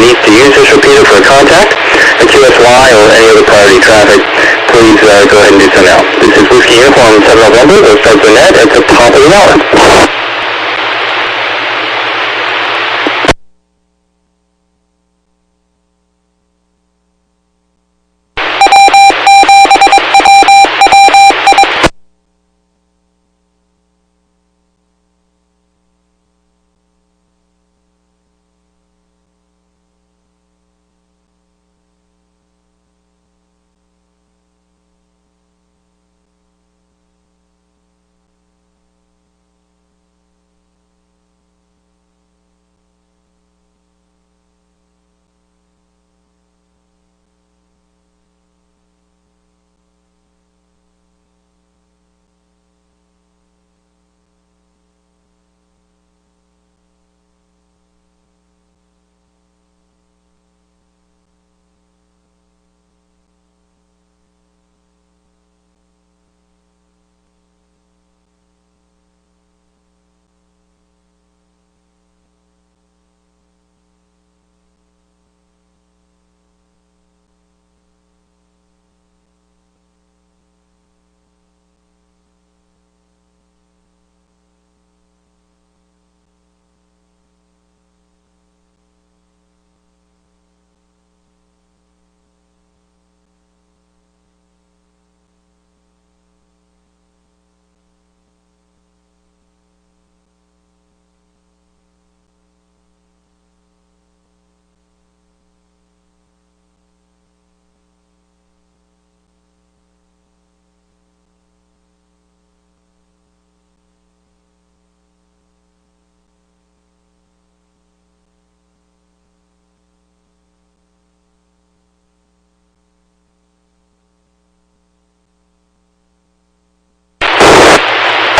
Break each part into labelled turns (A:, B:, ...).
A: needs to use this repeater for a contact, a QSY, or any other priority traffic, please go ahead and do so now. This is Whiskey Uniform 7 November. We'll start the net at the top of the hour.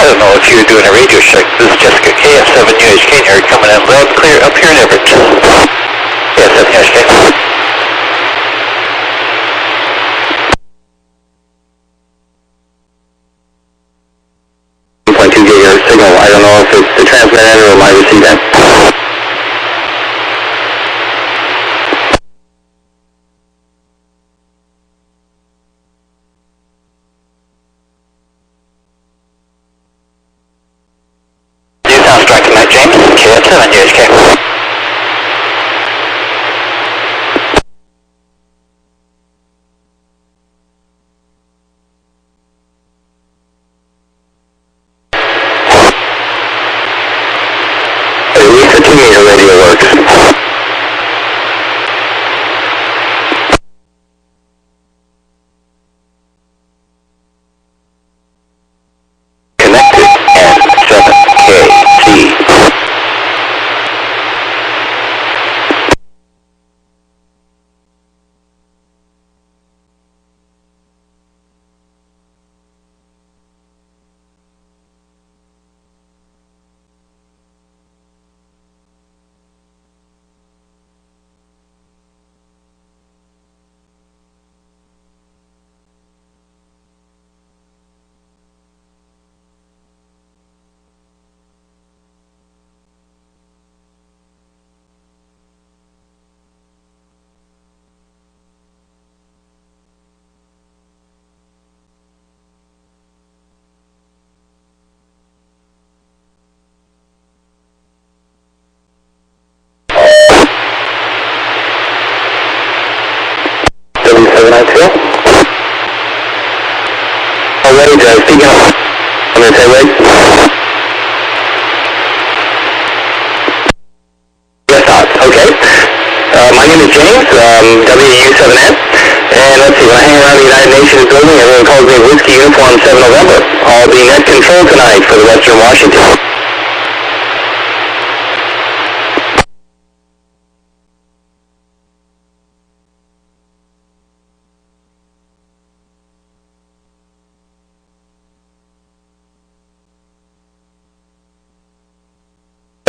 B: I don't know if you're doing a radio check. This is Jessica, KF7UHK, and you're coming in loud and clear up here in Everett. KF7UHK.
A: 2 gigahertz signal. I don't know if it's the transmit end or my receive end.
B: Strike tonight, James. KF7UHK.
A: At least a 2-meter radio works.
B: Connected and 7KC.
A: WW7ATS. Already, speaking up. I'm going to say wait. Yes, okay. My name is James, WW7ATS. And let's see, when I hang around the United Nations building, everyone calls me Whiskey Uniform 7 November. I'll be net control tonight for the Western Washington.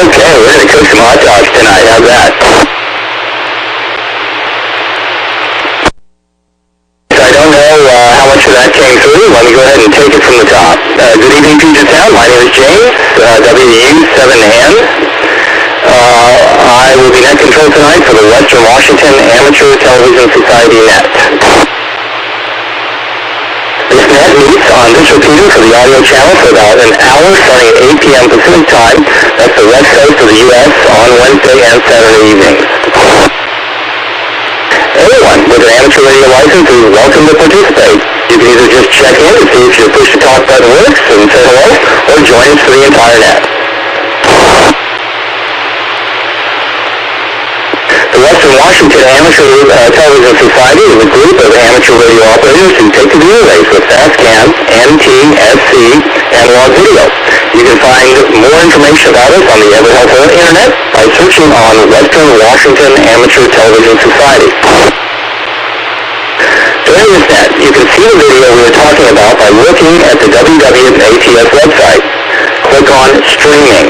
A: Okay, we're going to cook some hot dogs tonight. How's that? I don't know how much of that came through. Let me go ahead and take it from the top. Good evening, Puget Sound. My name is James, WU7N. I will be net control tonight for the Western Washington Amateur Television Society net. This net meets on this repeater for the audio channel for about an hour starting at 8 p.m. Pacific time. That's the west coast of the U.S. on Wednesday and Saturday evenings. Anyone with an amateur radio license is welcome to participate. You can either just check in to see if your push-to-talk button works and say hello, or join us for the entire net. The Western Washington Amateur Television Society is a group of amateur radio operators who take to the airwaves with FastCam, NT, SC, analog video. You can find more information about us on the ever helpful internet by searching on Western Washington Amateur Television Society. During this net, you can see the video we were talking about by looking at the WW7ATS website. Click on Streaming.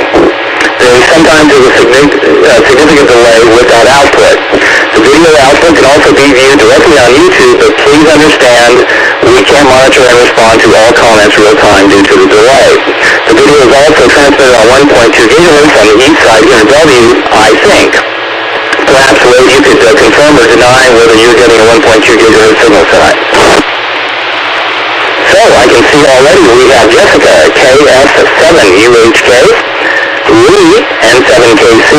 A: Sometimes there's a significant delay with that output. The video output can also be viewed directly on YouTube, but please understand we can't monitor and respond to all comments real time due to the delay. The video is also transmitted on 1.2 gigahertz on the east side here in Bellevue, I think. Perhaps you could confirm or deny whether you're getting a 1.2 gigahertz signal tonight. So I can see already we have Jessica, KS7UHK, Lee, N7KC,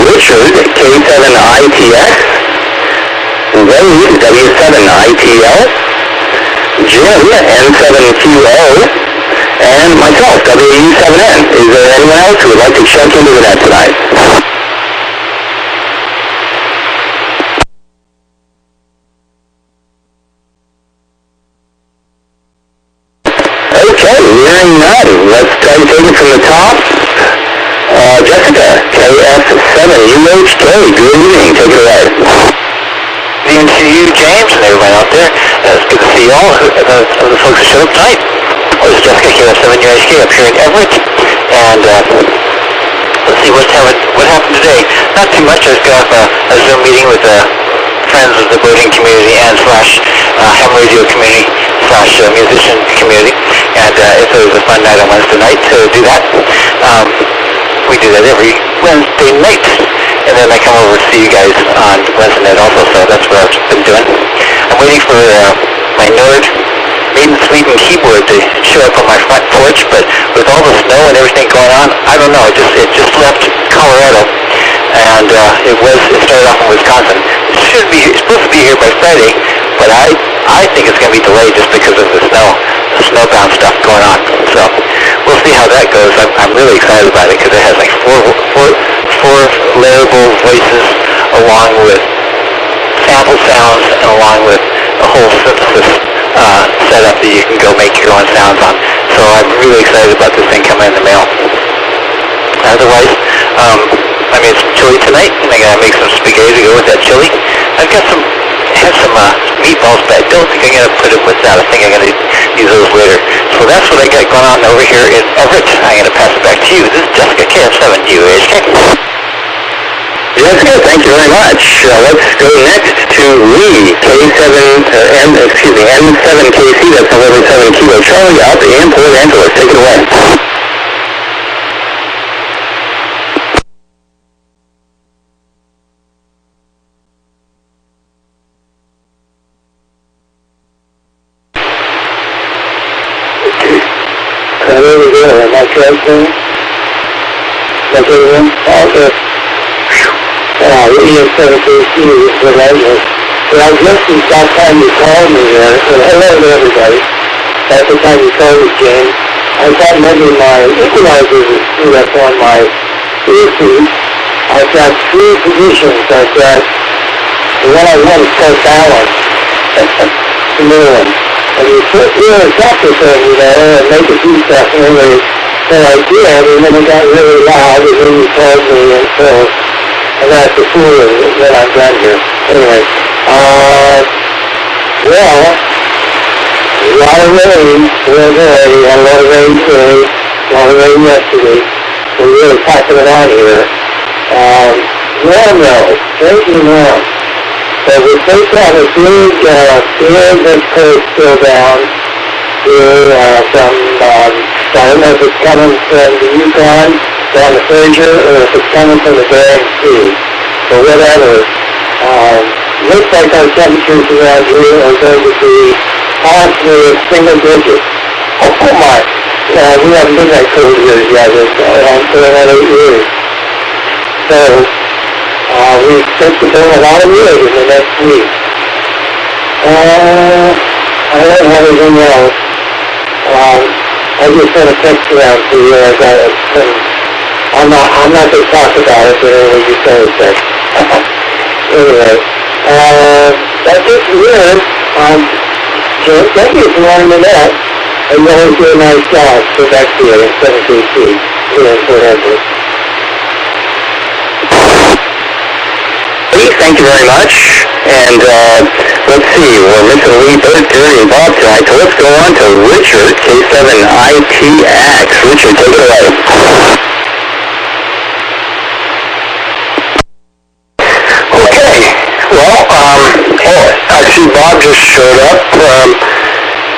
A: Richard, K7ITX, Wade, W7ITL, Jim, N7QO, and myself, WW7N. Is there anyone else who would like to check into the net tonight? Okay, hearing none. Let's try to take it from the top. Jessica, KS7UHK, good evening. Take it away.
B: DNCU, James, and everyone out there. It's good to see you all, the folks who showed up tonight. This is Jessica, KS7UHK, up here in Everett. And let's see what happened today. Not too much. I just got off a Zoom meeting with friends of the boating community and ham radio community / musician community. And it was a fun night on Wednesday night to do that. We do that every Wednesday night. And then I come over to see you guys on Wednesday night also, so that's what I've been doing. I'm waiting for my Nord Made in Sweden keyboard to show up on my front porch, but with all the snow and everything going on, I don't know, it just left Colorado, and it started off in Wisconsin. It's supposed to be here by Friday, but I think it's going to be delayed just because of the snowbound stuff going on. So we'll see how that goes. I'm really excited about it because it has like four layerable voices along with sample sounds and along with a whole synthesis setup that you can go make your own sounds on. So I'm really excited about this thing coming in the mail. Otherwise, it's chili tonight, and I gotta make some spaghetti to go with that chili. I've got some meatballs, but I don't think I'm gonna put it with that. I think I'm gonna use those later. So that's what I got going on over here in Everett. I'm gonna pass it back to you. This is Jessica, KF7UHK.
A: Jessica, thank you very much. Let's go next to Lee, N7KC, that's November 7 Kilo Charlie, up in Port Angeles. Take it away. There we go. Am I correct there? That's everyone? Okay. ES7KC is the language. Well, just since that time you called me there, hello to everybody. At the time you called me, James, I thought maybe my equalizer was screwed up on my earpiece. I've got three positions. I've got the one I want is called balance. The new one. And you put your capture thing there and make a few seconds, and I did, and then it got really loud, and then you called me, and so I got the fool that I'm done here. Anyway, well, a lot of rain today, a lot of rain today, a lot of rain yesterday. We're really packing it on here. Warm though, crazy warm. So we take out a big coast still down here from, I don't know if it's coming from the Yukon
C: on the Fraser or if it's coming from the Bering Sea or whatever. Looks like our temperatures around here are going to be possibly a single digit. Oh my! We haven't been that cold years yet. It's for another 8 years. So we expect to burn a lot of wood in the next week. I don't have anything else. I just sent a text around to you. I'm not going to talk about it, but anyway, you sent a text. Anyway, that's it for here. Jim, thank you for running the net. And you always do a nice job. So back to you in 17 feet. Here in Fort Edward.
A: Thank you very much. And let's see, we're missing Lee, Bert, Terry, and Bob tonight. So let's go on to Richard, K7ITX. Richard, take it away.
B: Okay. Well, I see Bob just showed up,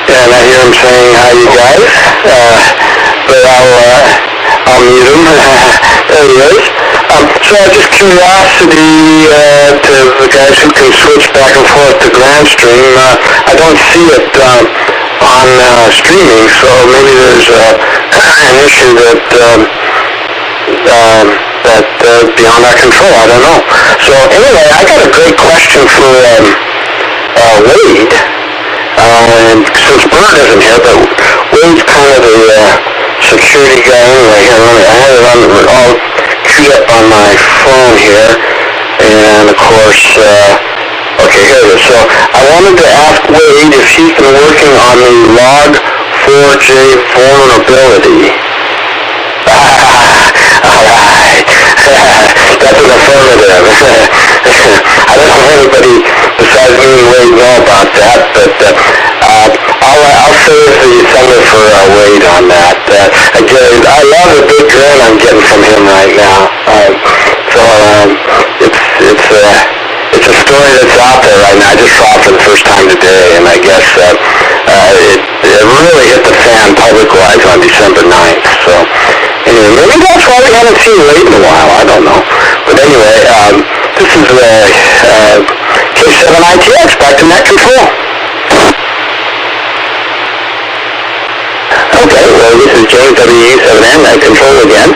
B: and I hear him saying, "Hi, you guys." But I'll mute him. There he is. So just curiosity to the guys who can switch back and forth to Grandstream. I don't see it on streaming, so maybe there's an issue that's beyond our control. I don't know. So anyway, I got a great question for Wade. And since Bert isn't here, but Wade's kind of the security guy anyway. I have it all queued up on my phone here, and of course, okay, here it is. So I wanted to ask Wade if he's been working on the Log4j vulnerability. Alright. That's an affirmative. I don't know if anybody besides me and Wade know about that, but I'll save the thunder for Wade on that. Again, I love the big grin I'm getting from him right now. It's a story that's out there right now. I just saw it for the first time today, and I guess it really hit the fan public-wise on December 9th. So anyway, maybe that's why we haven't seen Wade in a while. I don't know. But anyway, this is K7ITX, back to net control.
A: Okay, well, this is James WW7N, net control again.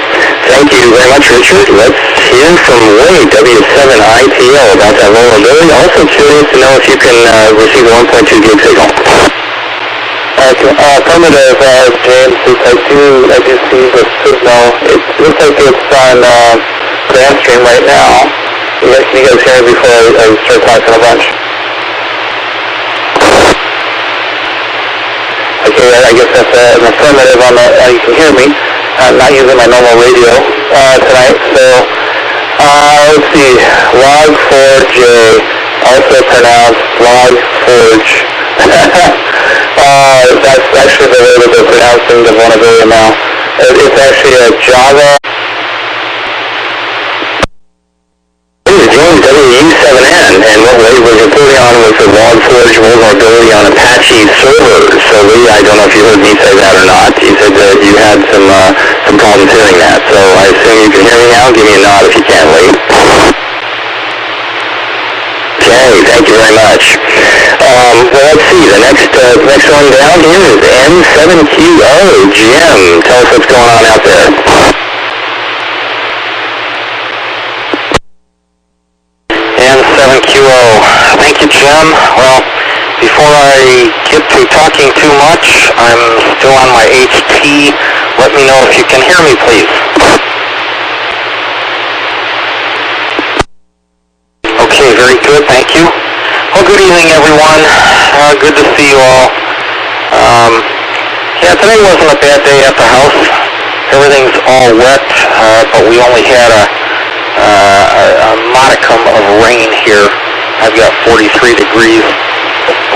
A: Thank you very much, Richard. Let's hear from Wade, W7ITO, about that vulnerability. Also curious to know if you can receive a 1.2 gig signal.
B: Affirmative, James. I do see the signal. It looks like it's on Grandstream right now. Can you guys hear me before I start talking a bunch? Okay, I guess that's an affirmative on the, you can hear me. I'm not using my normal radio tonight, so let's see, Log4j, also pronounced Log4j. That's actually the way that they're pronouncing the vulnerability now. It's actually a Java.
A: James WW7N, and what Wade was reporting on was the Log4j vulnerability on Apache servers. So Lee, I don't know if you heard me say that or not. You said that you had some problems hearing that. So I assume you can hear me now. Give me a nod if you can, Lee. Okay, thank you very much. Well, let's see. The next one down here is N7QO. Jim, tell us what's going on out there.
B: N7QO. Thank you, Jim. Well, before I get to talking too much, I'm still on my HT. Let me know if you can hear me, please. Okay, very good. Thank you. Well, good evening, everyone. Good to see you all. Yeah, today wasn't a bad day at the house. Everything's all wet, but we only had a modicum of rain here. I've got 43 degrees.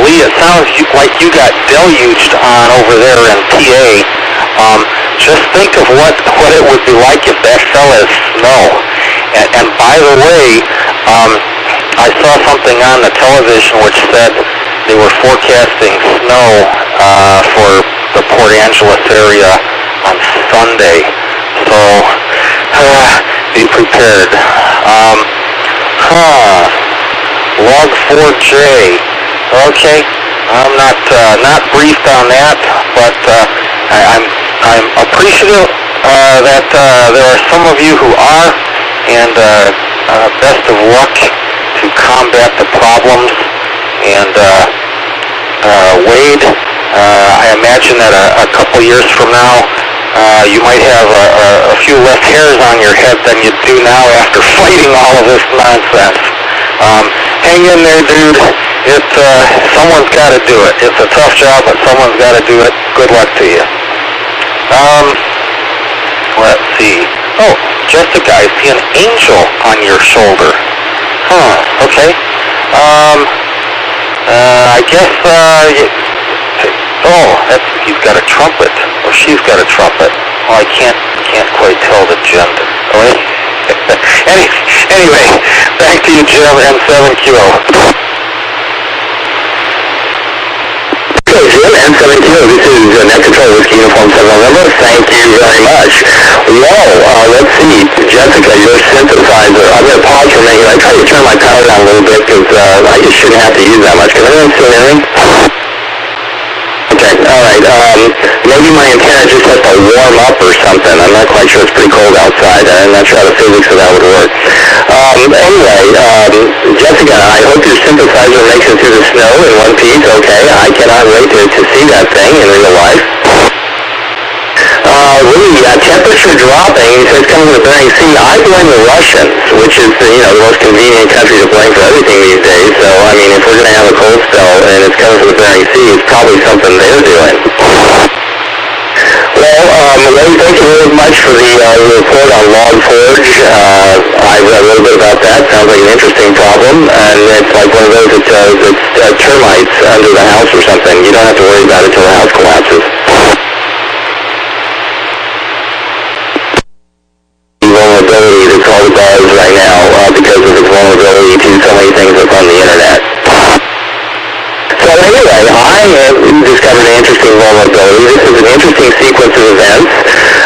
B: Lee, it sounds like you got deluged on over there in PA. Just think of what it would be like if that fell as snow. And by the way, I saw something on the television which said they were forecasting snow for the Port Angeles area on Sunday. So Be prepared. Log4j. Okay. I'm not briefed on that, but I'm appreciative that there are some of you who are, and best of luck to combat the problems. And Wade, I imagine that a couple years from now, you might have a few less hairs on your head than you do now after fighting all of this nonsense. Hang in there, dude. Someone's got to do it. It's a tough job, but someone's got to do it. Good luck to you. Let's see. Oh, Jessica, I see an angel on your shoulder. Okay. I guess, he's got a trumpet, or she's got a trumpet. Well, I can't quite tell the gender. Anyway, back to you, Jim, M7QO.
A: Okay, Jim, M7QO, this is Net Control Whiskey Uniform 7 November. Thank you very much. Well, let's see, Jessica, your synthesizer. I'm going to pause for a minute. I try to turn my power down a little bit because I just shouldn't have to use that much. Can anyone still hear me? Okay, alright, maybe my antenna just has to warm up or something. I'm not quite sure. It's pretty cold outside. I'm not sure how the physics of that would work. Anyway, Jessica, I hope your synthesizer makes it through the snow in one piece. Okay, I cannot wait to see that thing in real life. Temperature dropping, he says coming from the Bering Sea. I blame the Russians, which is the most convenient country to blame for everything these days. So, I mean, if we're going to have a cold spell and it's coming from the Bering Sea, it's probably something they're doing. Well, Ray, thank you very much for the report on Log4j. I read a little bit about that. Sounds like an interesting problem, and it's like one of those that's termites under the house or something. You don't have to worry about it till the house collapses. Vulnerability that's all the buzz right now because of its vulnerability to so many things that's on the internet. So anyway, I have discovered an interesting vulnerability. This is an interesting sequence of events,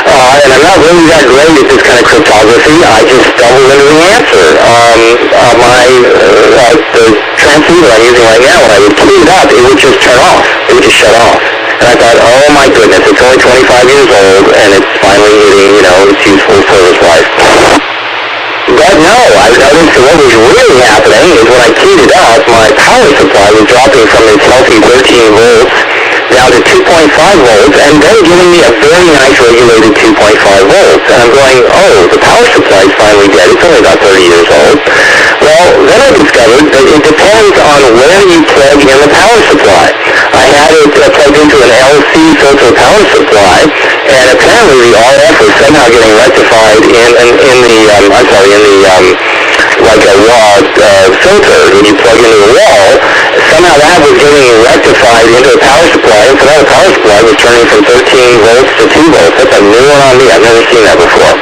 A: and I'm not really that great at this kind of cryptography. I just stumbled into the answer. The transceiver I'm using right now, when I would key it up, it would just turn off. It would just shut off. And I thought, oh my goodness, it's only 25 years old, and it's finally hitting, its useful service life. But no, I noticed that what was really happening is when I keyed it up, my power supply was dropping from its healthy 13 volts down to 2.5 volts, and then giving me a very nice regulated 2.5 volts. And I'm going, oh, the power supply is finally dead. It's only about 30 years old. Well, then I discovered that it depends on where you plug in the power supply. I had it plugged into an LC filter power supply, and apparently the RF was somehow getting rectified like a wall filter when you plug into the wall. Somehow that was getting rectified into a power supply, and so now the power supply was turning from 13 volts to 2 volts. That's a new one on me. I've never seen that before.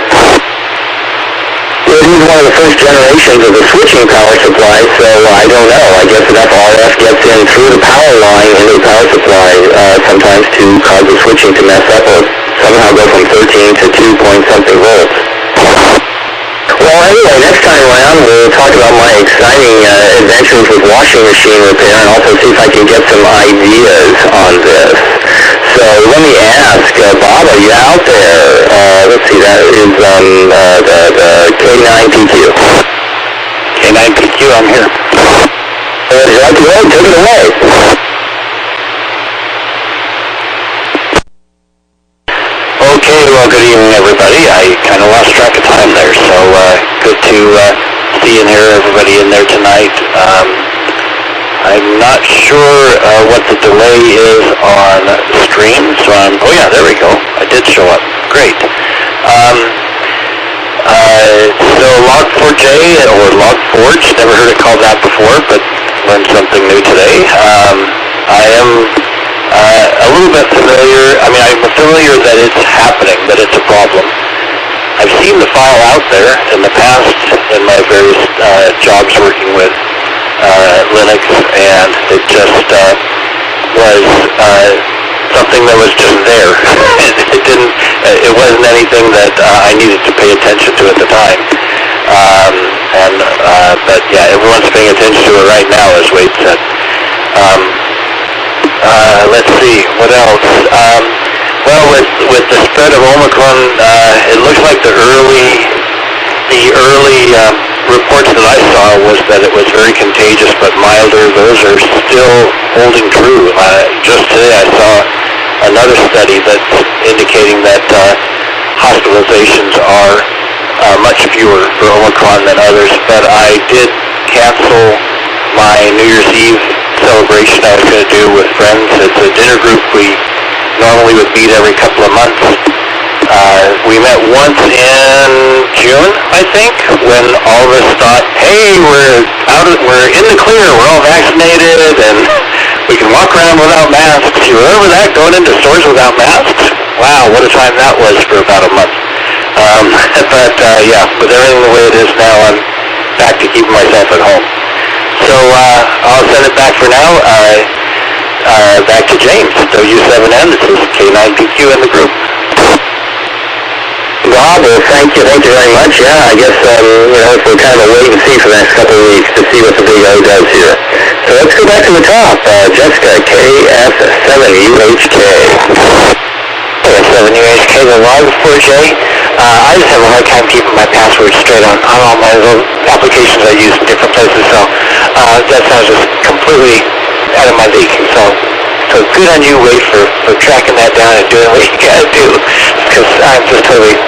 A: It is one of the first generations of the switching power supply, so I don't know. I guess enough RF gets in through the power line into the power supply sometimes to cause the switching to mess up or somehow go from 13 to 2-point-something volts. Well, anyway, next time around we'll talk about my exciting adventures with washing machine repair and also see if I can get some ideas on this. So let me ask, Bob, are you out there? Let's see, that is the K9PQ.
B: K9PQ, I'm here.
A: Take it away.
B: Okay, well, good evening, everybody. I kind of lost track of time there, so good to see and hear everybody in there tonight. I'm not sure what the delay is on the stream, so oh yeah, there we go. I did show up. Great. So Log4j or Log4j, never heard it called that before, but learned something new today. I am a little bit familiar. I mean, I'm familiar that it's happening, that it's a problem. I've seen the file out there in the past in my various jobs working with Linux, and it just was something something that was just there. It wasn't anything that I needed to pay attention to at the time. But yeah, everyone's paying attention to it right now, as Wade said. Let's see, what else? Well, with the spread of Omicron, it looks like the early reports that I saw was that it was very contagious but milder. Those are still holding true. Just today I saw another study that's indicating that hospitalizations are much fewer for Omicron than others, but I did cancel my New Year's Eve celebration I was going to do with friends. It's a dinner group. We normally would meet every couple of months. We met once in June, I think, when all of us thought, hey, we're in the clear, we're all vaccinated, and we can walk around without masks. You remember that, going into stores without masks? Wow, what a time that was for about a month. Yeah, with everything the way it is now, I'm back to keeping myself at home. So I'll send it back for now. Back to James, W7N. This is K9PQ in the group.
A: Bob, well, thank you very much. Yeah, I guess, we're kind of a wait and see for the next couple of weeks to see what the big O does here. So let's go back to the top. Jessica, KF7UHK.
B: KF7UHK, the log4j. I just have a hard time keeping my password straight on all my little applications I use in different places, so that sounds just completely out of my league. So good on you, Wade, for tracking that down and doing what you gotta do, because I'm just totally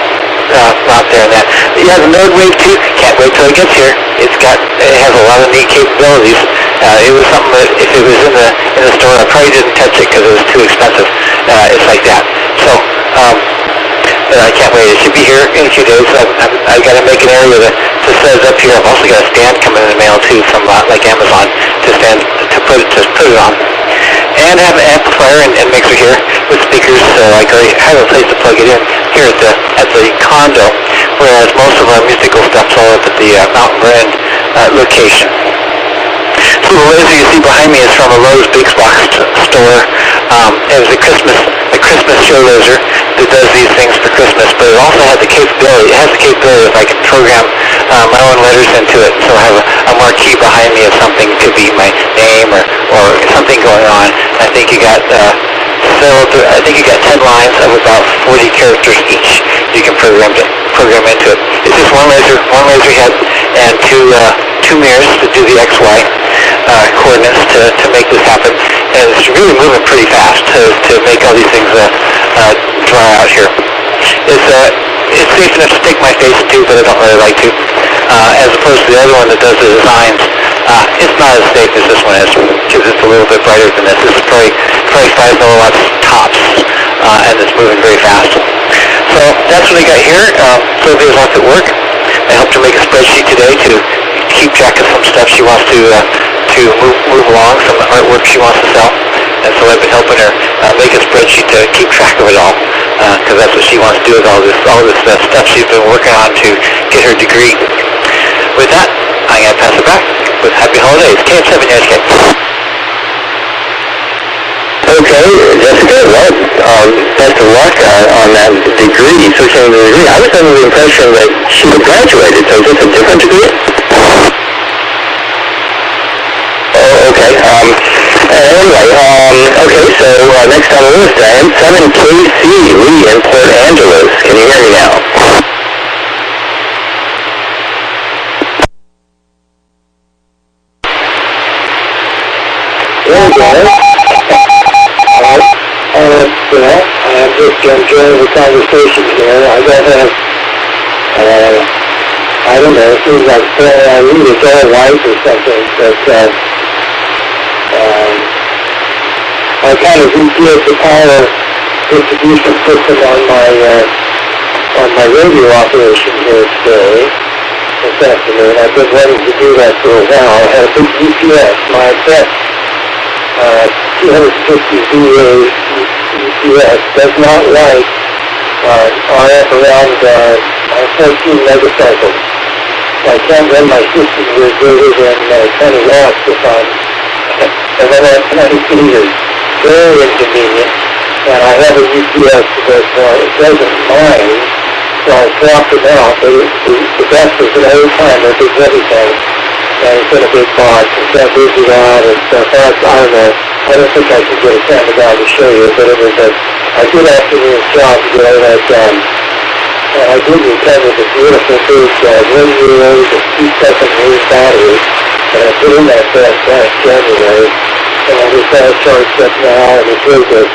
B: not there in that. Yeah, the Node Wave 2, can't wait till it gets here. It has a lot of neat capabilities. It was something that if it was in the store, I probably didn't touch it because it was too expensive. It's like that. So I can't wait. It should be here in a few days. I've got to make an area to set it up here. I've also got a stand coming in the mail too from like Amazon to put it on. And have an amplifier and mixer here with speakers, so I have a place to plug it in here at the condo, whereas most of our musical stuff's all up at the Mountain Brand location. So the laser you see behind me is from a Lowe's Big Box store. It was a Christmas show laser that does these things for Christmas, but it also has the capability. It has the capability if I can program my own letters into it. So I have a marquee behind me of something, could be my name or something going on. I think you got 10 lines of about 40 characters each. You can program into it. It's just one laser head and two mirrors to do the XY coordinates to make this happen. And it's really moving pretty fast to make all these things dry out here. It's safe enough to stick my face into, but I don't really like to. As opposed to the other one that does the designs, it's not as safe as this one is, because it's a little bit brighter than this. This is probably 5 milliwatts tops, and it's moving very fast. So that's what I got here. Sylvia's off at work. I helped her make a spreadsheet today to keep track of some stuff she wants to move along, some artwork she wants to sell. And so I've been helping her make a spreadsheet to keep track of it all, because that's what she wants to do with all this stuff she's been working on to get her degree. With that, I'm going to pass it back with happy holidays. KF7UHK.
A: Okay, Jessica, well, best of luck on that degree, switching the degree. I was under the impression that she had graduated, so is this a different degree? Oh, okay. Anyway, okay, so next on the list, M7KC, Lee in Port Angeles. Can you hear me now?
C: Well, guys, I'm just enjoying the conversation here. I don't have, I don't know, it seems like I need a dull light or something, but I kind of rebuilt the power distribution system on my radio operation here today, this afternoon. I've been wanting to do that for a while. I had a big UPS. My best 250 VA UPS does not like RF around 14 megacycles. I can't run my system with greater than 20 watts if I'm at 20 meters. Very inconvenient. and I have a UPS that it doesn't mind, so I swapped them out. But the best is an old timer, big heavy thing, and it's in a big box. It's got digit on it. I don't know. I don't think I could get a camera guy to show you, but it was a good afternoon's job to get all that done. And I did recover the beautiful big 1-year-old and 2-second range battery, and I put in that last January, and I just had it charged up now, and it's really good.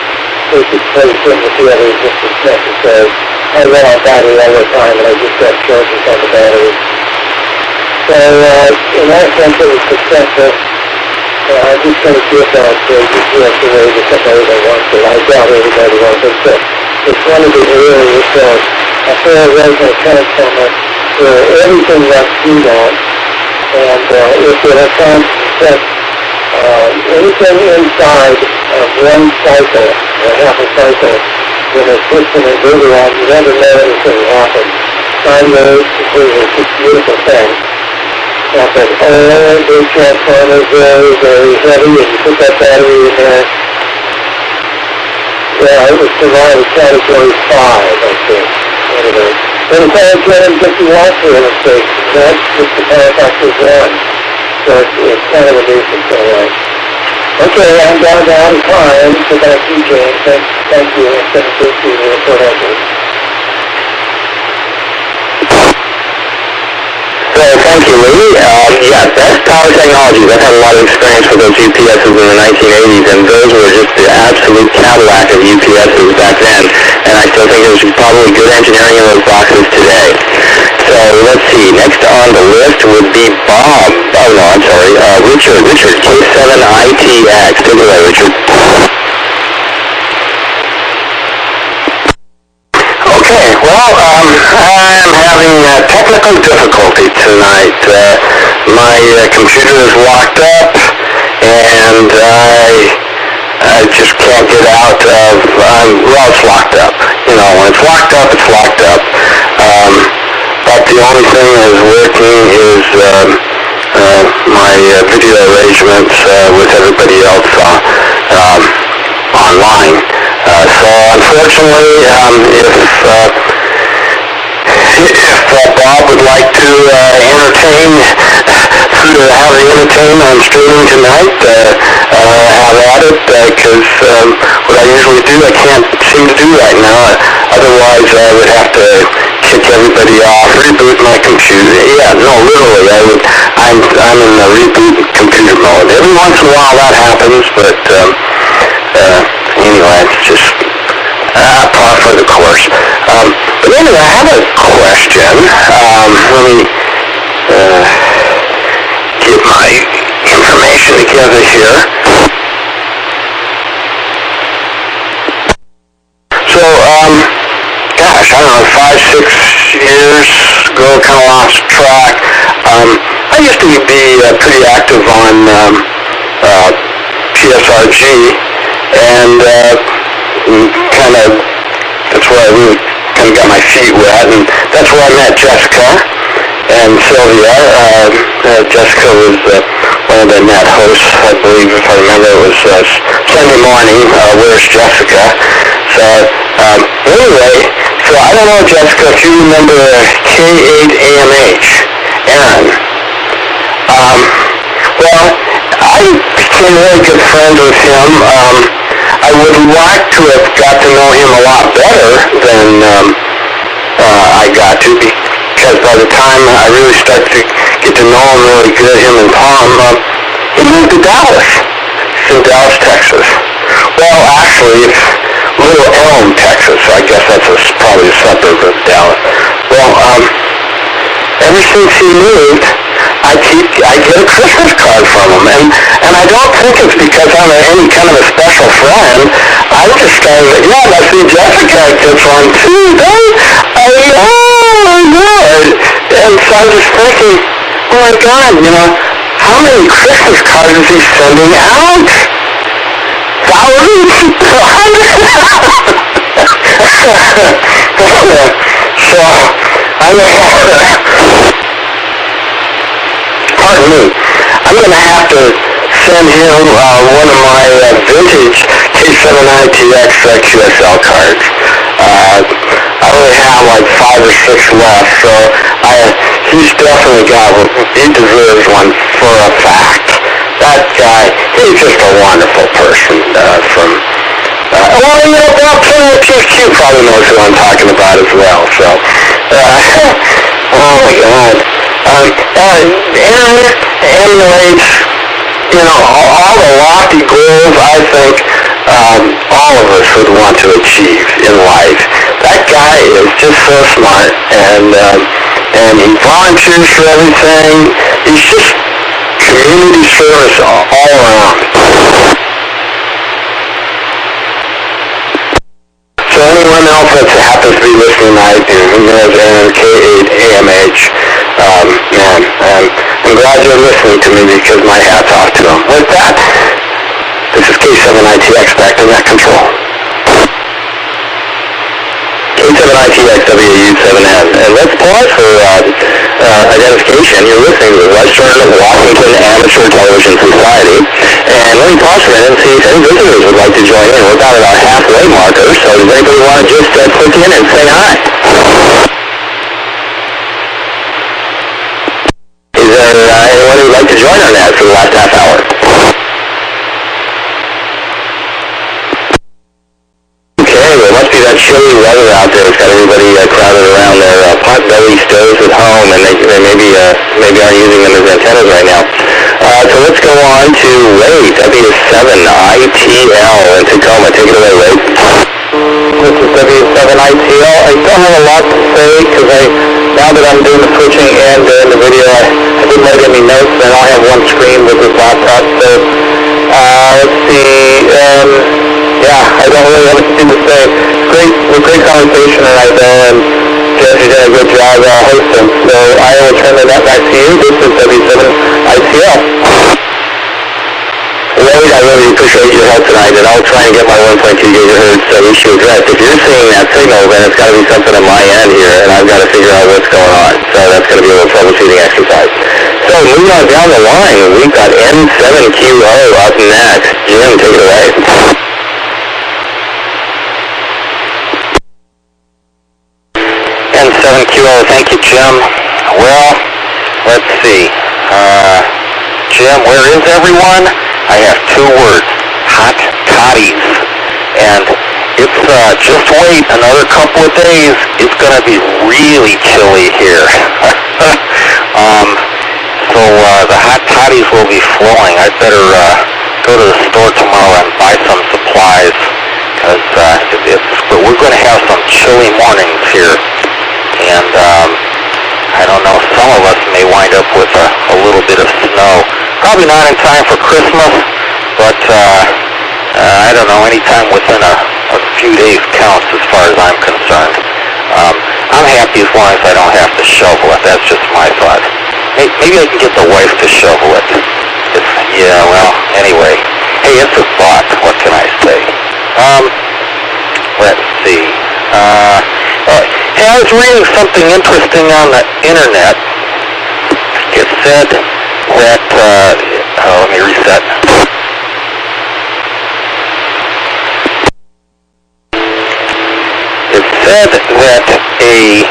C: It could place in with the others if it's necessary. I run on battery all the time, and I just got charges on the battery. So, in that sense, it was successful. I'm just going to give that UPS away to somebody that wants it. I doubt everybody wants it. So it's one of the areas that a fair resonant transformer where everything runs through that. And if it has found that anything inside of one cycle, or half a cycle, when it's pushed an inverter on, you never know anything will happen. Sine waves, it's a beautiful thing. But all big transformers very, very heavy, and you put that battery in there. Yeah, it was survived category 5, I think. Anyway. But it's only 250 watts for the station. That's just the power factor 1. So it's kind of a nuisance anyway. Okay, I'm down to out of time, so back to you, James. Thank you. It's been a good to report on this.
A: So thank you, Lee. That's Power Technologies. I've had a lot of experience with those UPSs in the 1980s, and those were just the absolute Cadillac of UPSs back then. And I still think there's probably good engineering in those boxes today. So let's see. Next on the list would be Bob. Oh no, I'm sorry. Richard. Richard, K7ITX. Take it away, Richard. Okay, well, I'm having technical difficulty tonight. My computer is locked up, and I just can't get out of, well, it's locked up. You know, when it's locked up, it's locked up. But the only thing that is working is my video arrangements with everybody else online. So unfortunately, if Bob would like to entertain, have the entertainment on streaming tonight, have at it, because what I usually do, I can't seem to do right now. Otherwise, I would have to kick everybody off, reboot my computer. Yeah, no, literally, I'm in the reboot computer mode. Every once in a while that happens, but anyway, it's just par for the course. But anyway, I have a question. Let me get my information together here. So, gosh, I don't know, 5, 6 years ago, kind of lost track. I used to be pretty active on PSRG, and that's where I really kind of got my feet wet, and that's where I met Jessica and Sylvia. Jessica was one of the net hosts, I believe, if I remember. It was Sunday morning, Where's Jessica? So, anyway, so I don't know, Jessica, if you remember K8AMH, Aaron. Well, I became really good friends with him. I would like to have got to know him a lot better than I got to, because by the time I really started to get to know him really good, him and Tom, he moved to Dallas. He's in Dallas, Texas. Well, actually, it's Little Elm, Texas. I guess that's probably a suburb of Dallas. Well, ever since he moved, I get a Christmas card from him, and I don't think it's because I'm any kind of a special friend. I just started, I see Jessica gets one too, oh my God. And so I'm just thinking, oh my God, how many Christmas cards is he sending out? Thousands? So, pardon me, I'm going to have to send him one of my vintage K7ITX QSL cards. I only have like 5 or 6 left, so he's definitely got one. He deserves one for a fact. That guy, he's just a wonderful person well, you know, PSQ probably knows who I'm talking about as well, so, oh my God. Aaron emulates, you know, all the lofty goals I think all of us would want to achieve in life. That guy is just so smart, and he volunteers for everything. He's just community service all around. So anyone else that happens to be listening tonight who knows Aaron K8AMH, man, I'm glad you're listening to me because my hat's off to him. With that, this is K7ITX back in that control. K7ITX WW7N. And let's pause for identification. You're listening to the Western Washington Amateur Television Society. And let me pause for a minute and see if any visitors would like to join in. We're about at our halfway marker, so does anybody want to just click in and say hi? Is there anyone who would like to join on that for the last half hour? Okay, well, it must be that chilly weather out there. It's got everybody crowded around their pot-belly stoves at home, and they maybe aren't using them as antennas right now. So let's go on to Ray, W7ITL in Tacoma. Take it away, Ray. This is W7ITL. I don't have a lot to say because now that I'm doing the switching and in the video, I didn't write any notes, and I'll have one screen with this laptop. So let's see. Yeah, I don't really have anything to say. Great conversation tonight, though, and Jeff, you did a good job hosting. So I will turn that back to you. This is W7ITL. Wade, I really appreciate your help tonight, and I'll try and get my 1.2 gigahertz issue addressed. If you're seeing that signal, then it's got to be something on my end here, and I've got to figure out what's going on. So that's going to be a little troubleshooting exercise. So moving on down the line, we've got N7QO up next. Jim, take it away. N7QO, thank you, Jim. Well, let's see. Jim, where is everyone? I have 2 words, hot toddies. And it's, just wait another couple of days, it's going to be really chilly here. So the hot toddies will be flowing. I'd better go to the store tomorrow and buy some supplies, because we're going to have some chilly mornings here. And I don't know, some of us may wind up with a little bit of snow. Probably not in time for Christmas, but I don't know, any time within a few days counts as far as I'm concerned. I'm happy as long as I don't have to shovel it. That's just my thought. Maybe I can get the wife to shovel it. Yeah, well, anyway. Hey, it's a thought. What can I say? Let's see. Hey, I was reading something interesting on the internet. It said that, let me reset. It said that a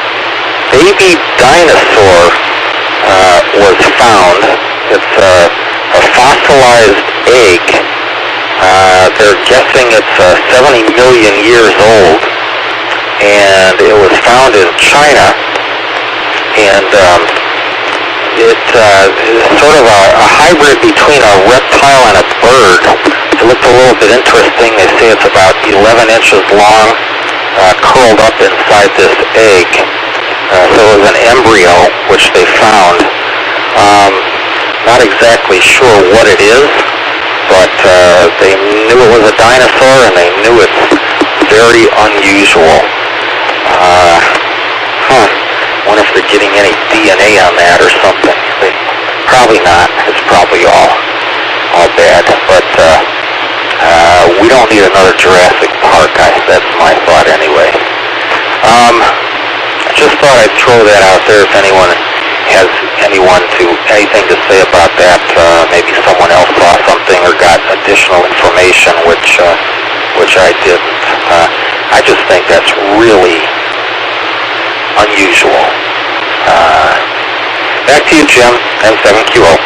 A: baby dinosaur was found. It's a fossilized egg. They're guessing it's 70 million years old. And it was found in China, and it's sort of a hybrid between a reptile and a bird. It looked a little bit interesting. They say it's about 11 inches long, curled up inside this egg. So it was an embryo, which they found. Not exactly sure what it is, but they knew it was a dinosaur, and they knew it's very unusual. Wonder if they're getting any DNA on that or something. Probably not. It's probably all bad. But we don't need another Jurassic Park. That's my thought anyway. Just thought I'd throw that out there if anyone has
B: anything to say about that. Maybe someone else saw something or got additional information, which I didn't. I just think that's really unusual. Back to you, Jim. M7QO.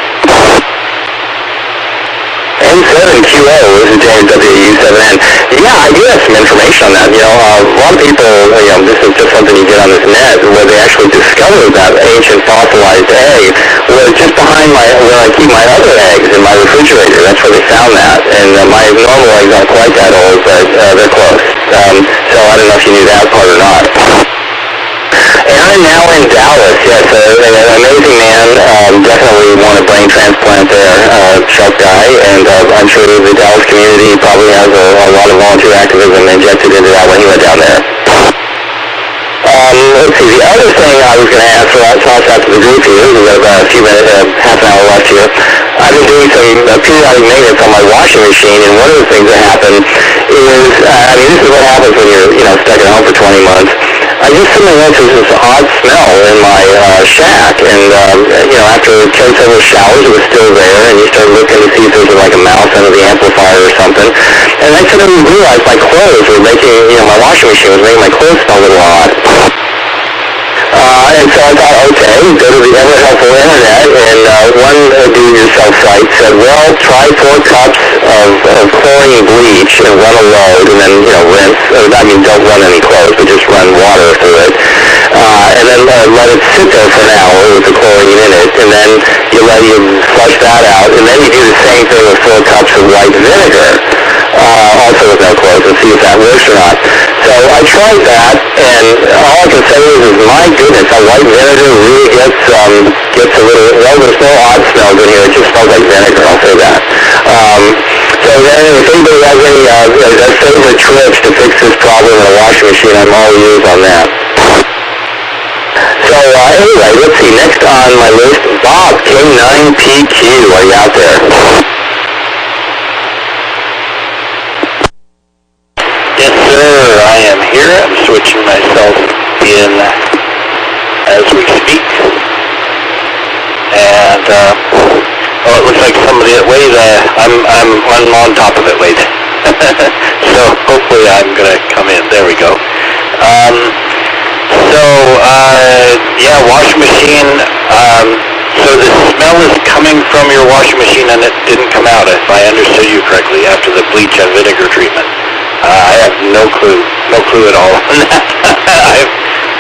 A: M7QO, this is James, WW7ATS. Yeah, I do have some information on that. You know, a lot of people, this is just something you get on this net, where they actually discovered that ancient fossilized egg was just behind where I keep my other eggs in my refrigerator. That's where they found that. And my normal eggs aren't quite that old, but they're close. So I don't know if you knew that part or not. And I'm now in Dallas, yes, an amazing man, definitely want a brain transplant there, sharp guy, and I'm sure the Dallas community probably has a lot of volunteer activism injected into that when he went down there. Let's see, the other thing I was going to ask for, toss out to the group here, we've got about a few minutes, half an hour left here. I've been doing some periodic maintenance on my washing machine, and one of the things that happen is, this is what happens when you're, stuck at home for 20 months. I just suddenly noticed this odd smell in my shack, and after several showers, it was still there, and you start looking to see if there's like a mouse under the amplifier or something, and I suddenly realized my clothes were making, my washing machine was making my clothes smell a little odd. And so I thought, okay, go to the ever-helpful internet, and one do-it-yourself site said, well, try 4 cups of chlorine bleach and run a load, and then, rinse. Don't run any clothes, but just run water through it. And then let it sit there for an hour with the chlorine in it, and then you flush that out, and then you do the same thing with 4 cups of white vinegar, also with no clothes, and see if that works or not. So I tried that, and all I can say is my goodness, that white vinegar really gets a little, there's no odd smells in here, it just smells like vinegar, I'll say that. So then if anybody has any favorite tricks to fix this problem in a washing machine, I'm all ears on that. So anyway, let's see, next on my list, Bob, K9PQ, are you out there?
B: Yes, sir, I am here. I'm switching myself in as we speak. And, it looks like somebody at Wade, I'm on top of it, Wade. So hopefully I'm going to come in. There we go. Washing machine. So the smell is coming from your washing machine and it didn't come out, if I understood you correctly, after the bleach and vinegar treatment. I have no clue at all on that. I've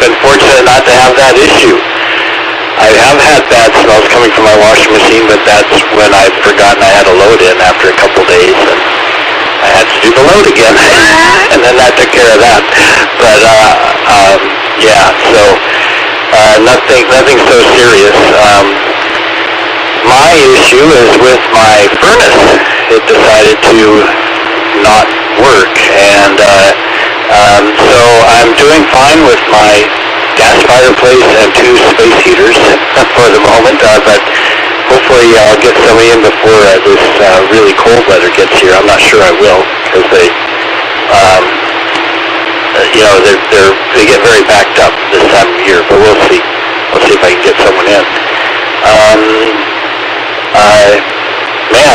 B: been fortunate not to have that issue. I have had bad smells coming from my washing machine, but that's when I've forgotten I had a load in after a couple days, and I had to do the load again, and then that took care of that. But nothing so serious. My issue is with my furnace. It decided to not work, and so I'm doing fine with my gas fireplace and 2 space heaters for the moment, but hopefully I'll get some in before this really cold weather gets here. I'm not sure I will, because they get very backed up this time of year, but we'll see. I'll see if I can get someone in.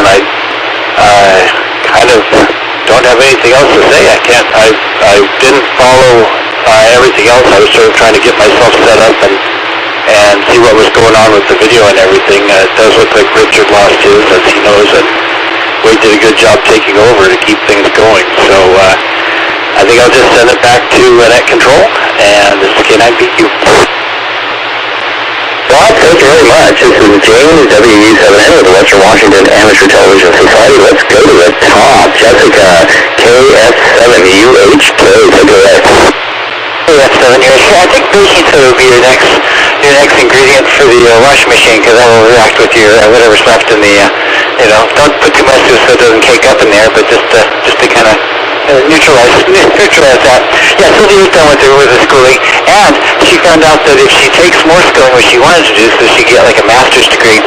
B: I kind of don't have anything else to say. I didn't follow everything else. I was sort of trying to get myself set up and see what was going on with the video and everything. It does look like Richard lost his, as he knows, and Wade did a good job taking over to keep things going. So I think I'll just send it back to net control, and this is K9PQ.
A: Bob, thank you very much. This is James, WW7ATS with the Western Washington Amateur Television Society. Let's go to the top. Jessica, KF7UHK, take it away.
B: KF7UHK. I think baking soda will be your next ingredient for the washing machine, because that will react with your whatever's left in the, don't put too much so it doesn't cake up in there, but just to kind of neutralize that. Yeah, Sylvia's done with the schooling, and she found out that if she takes more schooling, which she wanted to do, so she get like a master's degree,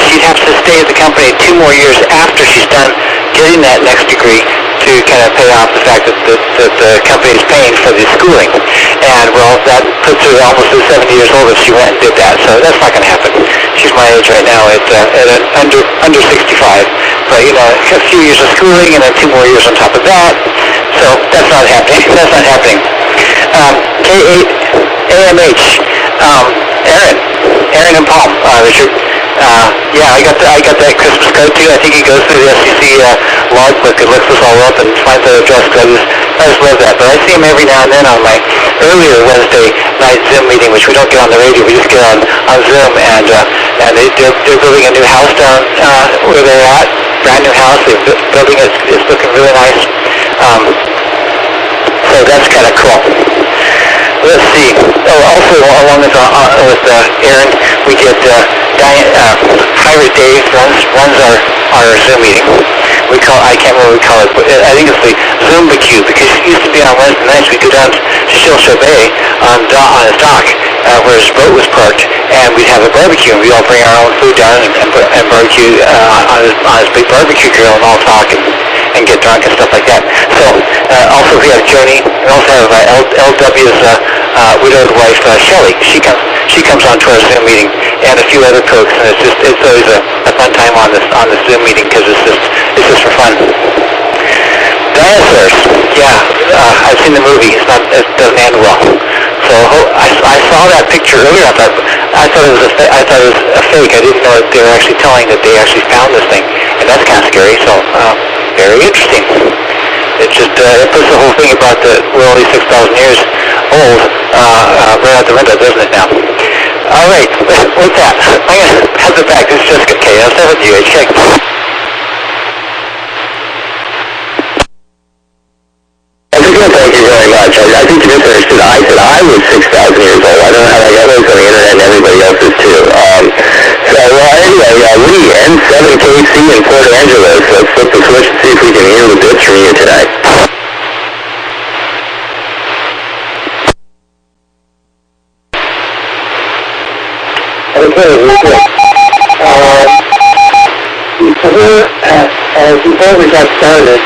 B: she'd have to stay at the company 2 more years after she's done getting that next degree to kind of pay off the fact that the company is paying for the schooling. And, well, that puts her almost at 70 years old if she went and did that. So that's not going to happen. She's my age right now at under 65. But, you know, a few years of schooling and then 2 more years on top of that. So that's not happening. That's not happening. K8AMH, Aaron and Paul, Richard. Yeah, I got that Christmas card too. I think he goes through the SEC logbook and looks us all up and finds our address. I just love that. But I see him every now and then on my earlier Wednesday night Zoom meeting, which we don't get on the radio. We just get on Zoom, and they're building a new house down where they're at. Brand new house. They're building it. It's looking really nice. So that's kind of cool. Let's see. Oh, also along with Aaron, we get Pirate Dave runs our Zoom meeting. I can't remember what we call it, but I think it's the Zoom BQ, because it used to be on Wednesday nights. We go down to Shilsha Bay on his dock where his boat was parked, and we'd have a barbecue, and we all bring our own food down and barbecue on his big barbecue grill, and all talk and get drunk and stuff like that. So also we have Joni. We also have LW's widowed wife Shelly. She comes on to our Zoom meeting, and a few other folks, and it's always a fun time on this Zoom meeting, because it's just for fun. Dinosaurs. Yeah, I've seen the movie. It doesn't end well. So I saw that picture earlier. I thought it was a fake. I didn't know that they were actually telling that they actually found this thing, and that's kind of scary. So very interesting. It just it puts the whole thing about we're only 6,000 years old right out the window, doesn't it now? All right, with that, I'm going to have it back. This is Jessica K. K7UHK.
A: Thank you very much. I think you misunderstood. I said I was 6,000 years old. I don't know how that got those on the internet, and everybody else is too. Anyway, Lee, N7KC in Port Angeles. Let's flip the switch and see if we can hear the bits from you tonight.
C: Okay, before we got started,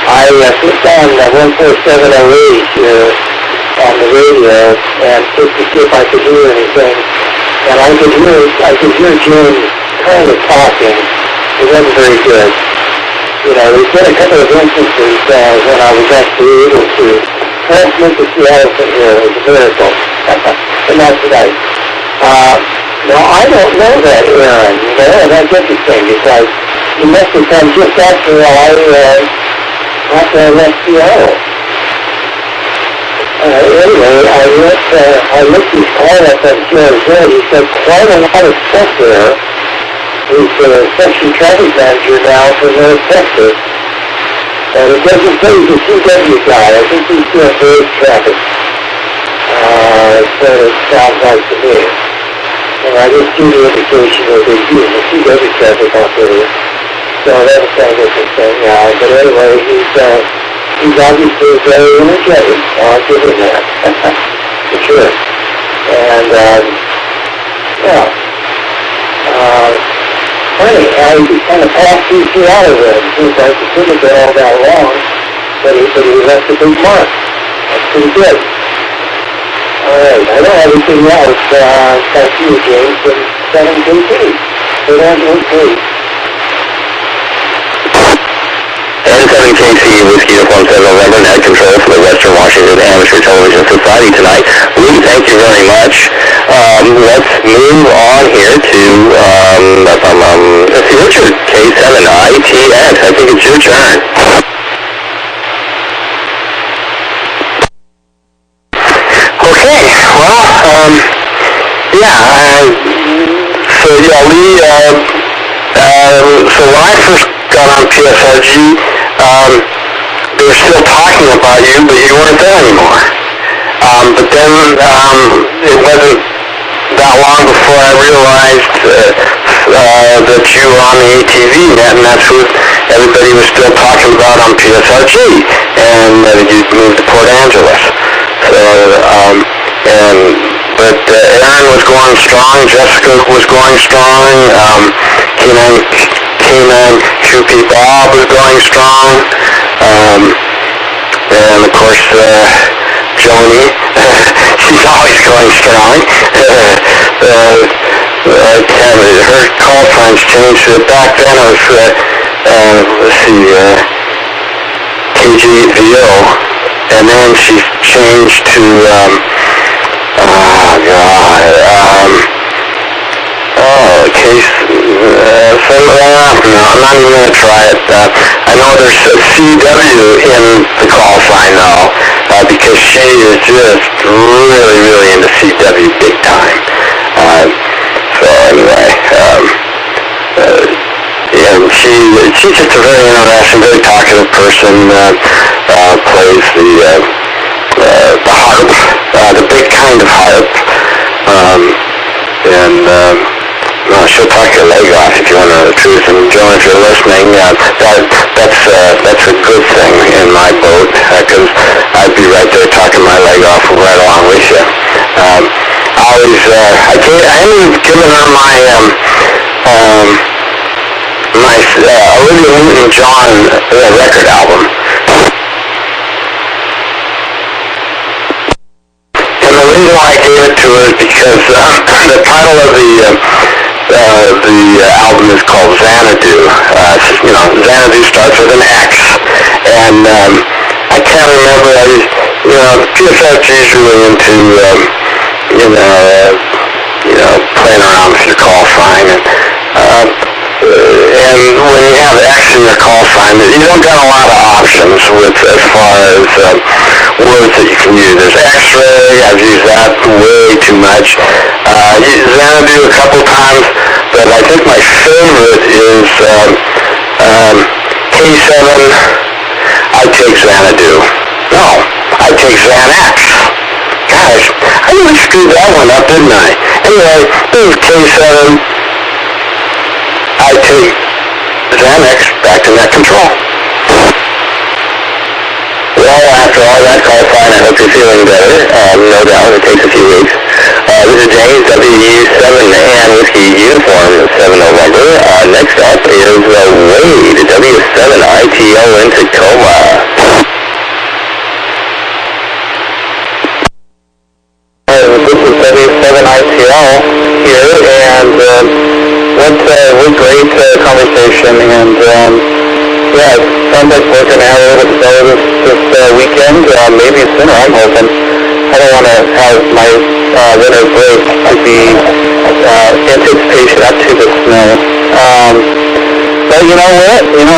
C: I flipped on 14708 here on the radio, and just to see if I could hear anything. And I could hear James kind of talking. It wasn't very good. You know, there's been a couple of instances when I was actually able to transmit the Seattle from here. It was a miracle. But not tonight. Now, I don't know that, Aaron, you know, and that's interesting, because he must have come just after I left Seattle. Anyway, I looked his call up on Arizona. He said quite a lot of stuff there. He's the section traffic manager now for North Texas. And it doesn't say he's a CW guy. I think he's doing road traffic. So it sounds like to me. And I didn't see the indication that they're using the CW traffic operator. So that was kind of interesting. But anyway, he's obviously very energetic. I'll give him that. For sure. And, funny, he kind of passed through Seattle then. It seems like he couldn't have been all that long, but he left a big mark. That's pretty good. All right, I don't have anything else. Thank you, James, from 7KC. So that's okay.
A: N7KC, Whiskey Uniform 7 November, net control for the Western Washington Amateur Television Society tonight. Lee, thank you very much. Let's move on here to, let's see, Richard, K7ITS. I think it's your turn.
B: Okay, well, Lee, so when I first got on PSRG, they were still talking about you, but you weren't there anymore. But then it wasn't that long before I realized that you were on the ATV net, and that's who everybody was still talking about on PSRG, and that you'd moved to Port Angeles. So, but Aaron was going strong, Jessica was going strong, K9 QP Bob was going strong, and of course Joni. She's always going strong. Her call signs changed. Back then it was, let's see, KGVO, and then she changed to, no, I'm not even going to try it. I know there's a CW in the call sign, though, because she is just really, really into CW big time. So anyway, and she's just a very interesting, very talkative person. Plays the harp, the big kind of harp, and she'll talk your leg off if you want to know the truth. And Joan, if you're listening, that's a good thing in my boat, because I'd be right there talking my leg off right along with you. I haven't given her my Olivia Newton-John record album. And the reason why I gave it to her is because the title of the album is called Xanadu. Xanadu starts with an X, and I can't remember. PSFG is really into playing around with your call sign, and when you have X in your call sign, you don't got a lot of options as far as words that you can use. There's X-ray. I've used that way too much. Xanadu a couple times, but I think my favorite is K7. I take Xanadu. No, I take Xanax. Gosh, I really screwed that one up, didn't I? Anyway, this is K7. I take Xanax back to net control. Well, after all that call sign, I hope you're feeling better. No doubt, it takes a few weeks. This is James, WW7ATS Whiskey Uniform, 7 November. Next up is Wade, W7ITO in Tacoma. This is W7ITL here, and what great conversation, and it sounds like we're going to have a little bit better this weekend, maybe sooner, I'm hoping. I don't want to have my winter break to be anticipation up to the snow. But you know what? We'll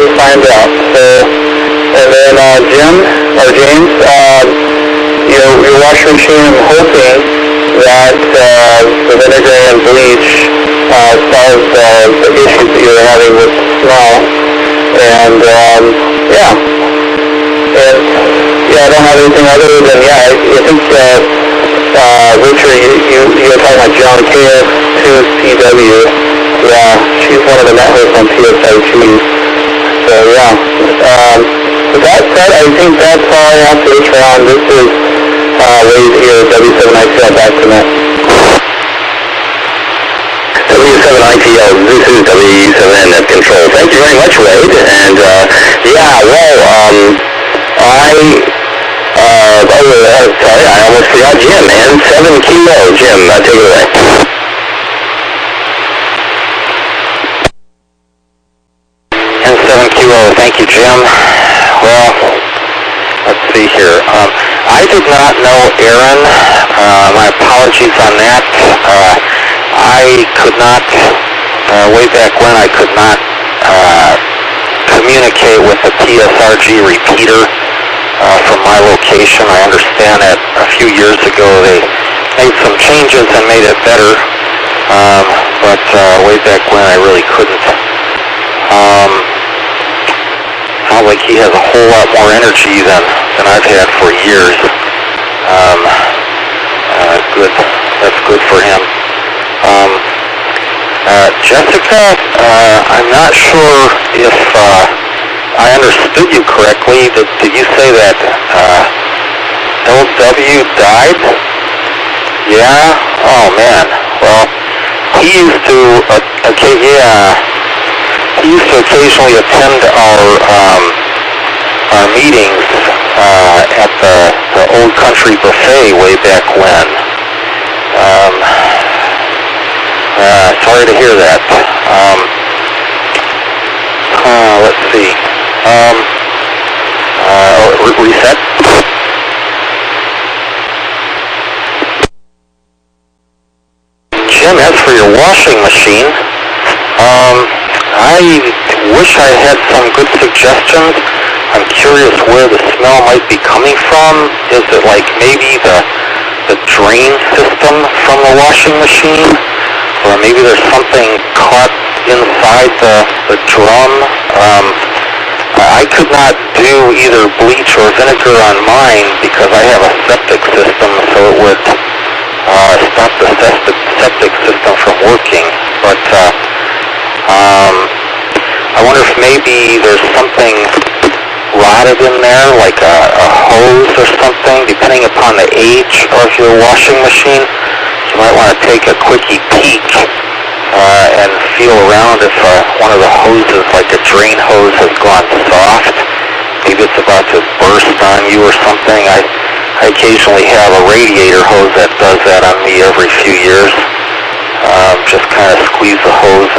B: just find out. So, and then James, your washing machine, I'm hoping that the vinegar and bleach solves the issues that you're having with snow. And I don't have anything other than, I think Richard, you were talking about John KS2CW. Yeah, she's one of the networks on PSIG. So with that said, I think that's all I have for this round. This is Wade here, W7ITL, back to net. W7ITL, this is W7 at control. Thank you very much, Wade. And I almost forgot Jim, man. 7 Kilo. Jim, take it away. And 7 Kilo, thank you, Jim. Well, let's see here. I did not know Aaron. My apologies on that. I could not, way back when, I could not communicate with the PSRG repeater from my location. I understand that a few years ago they made some changes and made it better, but way back when I really couldn't. Sounds like he has a whole lot more energy than I've had for years. Good. That's good for him. Jessica, I'm not sure if I understood you correctly. Did you say that LW died? Yeah? Oh, man. Well, he used to occasionally attend our meetings at the Old Country Buffet way back when. Sorry to hear that. Let's see. Reset. Jim, as for your washing machine, I wish I had some good suggestions. I'm curious where the smell might be coming from. Is it like maybe the drain system from the washing machine? Or maybe there's something caught inside the drum? I could not do either bleach or vinegar on mine because I have a septic system, so it would stop the septic system from working. But I wonder if maybe there's something rotted in there, like a hose or something, depending upon the age of your washing machine. You might want to take a quickie peek and feel around if one of the hoses, like a drain hose, has gone soft. Maybe it's about to burst on you or something. I occasionally have a radiator hose that does that on me every few years. Just kind of squeeze the hose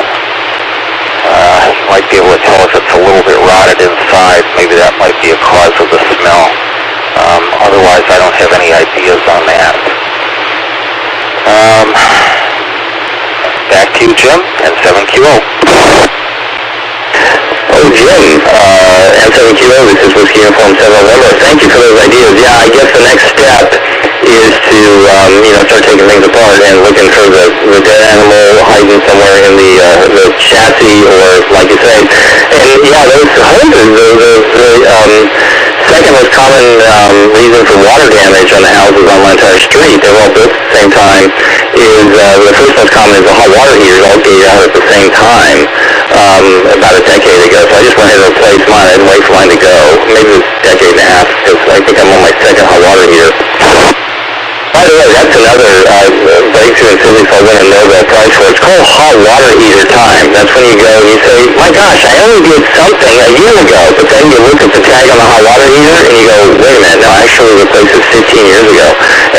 B: and you might be able to tell if it's a little bit rotted inside. Maybe that might be a cause of the smell. Otherwise, I don't have any ideas on that. Back to you, Jim, and 7QO.
A: Oh, Jim, M7QO, this is Whiskey Uniform 7 November. Thank you for those ideas. Yeah, I guess the next step is to, start taking things apart and looking for the dead animal hiding somewhere in the chassis, or like you say. And yeah, those hoses, the second most common reason for water damage on the houses on my entire street, they were all built at the same time, is the first most common is the hot water heaters all gave out at the same time about a decade ago. So I just went ahead and replaced mine. I didn't wait for mine to go. Maybe it was a decade and a half, because I think I'm on my second hot water heater. By the way, that's another breakthrough in physics I won a Nobel Prize for. It's called hot water heater time. That's when you go and you say, my gosh, I only did something a year ago. But then you look at the tag on the hot water heater and you go, wait a minute, no, I actually replaced it 15 years ago.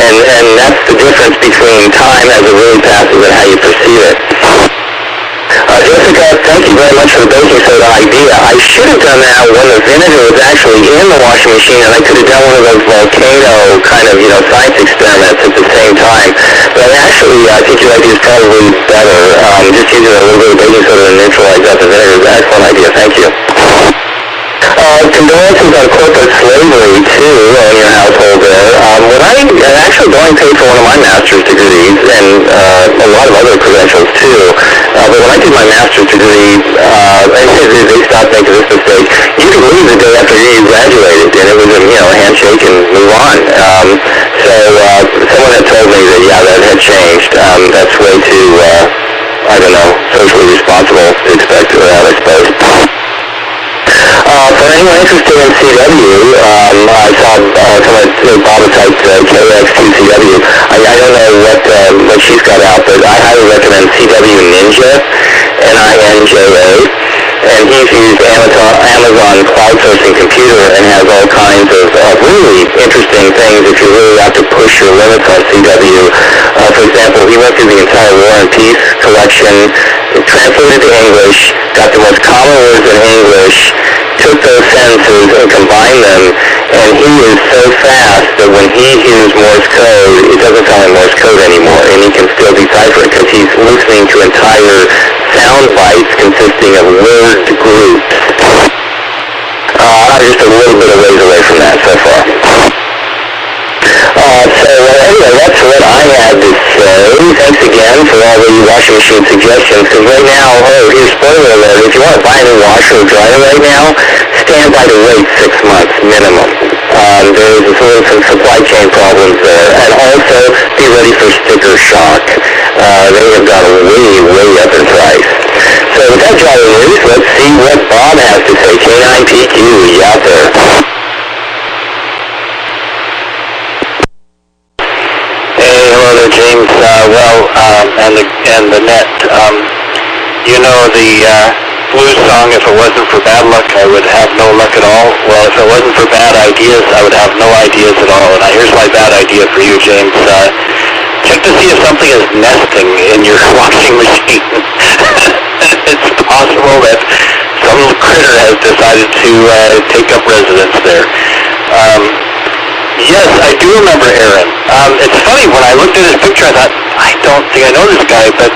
A: And that's the difference between time as it really passes and how you perceive it. Jessica, thank you very much for the baking soda idea. I should have done that when the vinegar was actually in the washing machine, and I could have done one of those volcano kind of, science experiments at the same time. But actually, I think your idea is probably better. Just using a little bit of baking soda to neutralize out the vinegar is an excellent idea. Thank you. Condolences on corporate slavery, too, in your household there. When I actually going paid for one of my master's degrees, and a lot of other credentials, too. But when I did my master's degree, they stopped making this mistake. You could leave the day after you graduated, and it was a handshake and move on. So someone had told me that, yeah, that had changed. That's way too, socially responsible to expect that, I suppose. For anyone interested in CW, I saw Bob typed KX2CW. I don't know what she's got out, but I highly recommend CW Ninja, NINJA. And he's used Amazon crowdsourcing computer and has all kinds of really interesting things if you really have to push your limits on CW. For example, he went through the entire War and Peace collection, translated to English, got the most common words in English, took those sentences and combined them, and he is so fast that when he hears Morse code, it doesn't sound like Morse code anymore, and he can still decipher it because he's listening to entire sound bites consisting of word groups. I'm just a little bit of ways away from that so far. Anyway, that's what I had to say. Thanks again for all the washing machine suggestions, because right now, here's spoiler alert, if you want to buy a new washer or dryer right now, stand by to wait 6 months minimum. There's some supply chain problems there, and also be ready for sticker shock. They have gone way up in price. So with that jolly news, let's see what Bob has to say. K9PQ, you out there?
B: Hello there, James. And the net. blues song, if it wasn't for bad luck, I would have no luck at all. Well, if it wasn't for bad ideas, I would have no ideas at all. And here's my bad idea for you, James. Check to see if something is nesting in your washing machine. It's possible that some little critter has decided to take up residence there. Yes, I do remember Aaron. It's funny, when I looked at his picture, I thought, I don't think I know this guy, but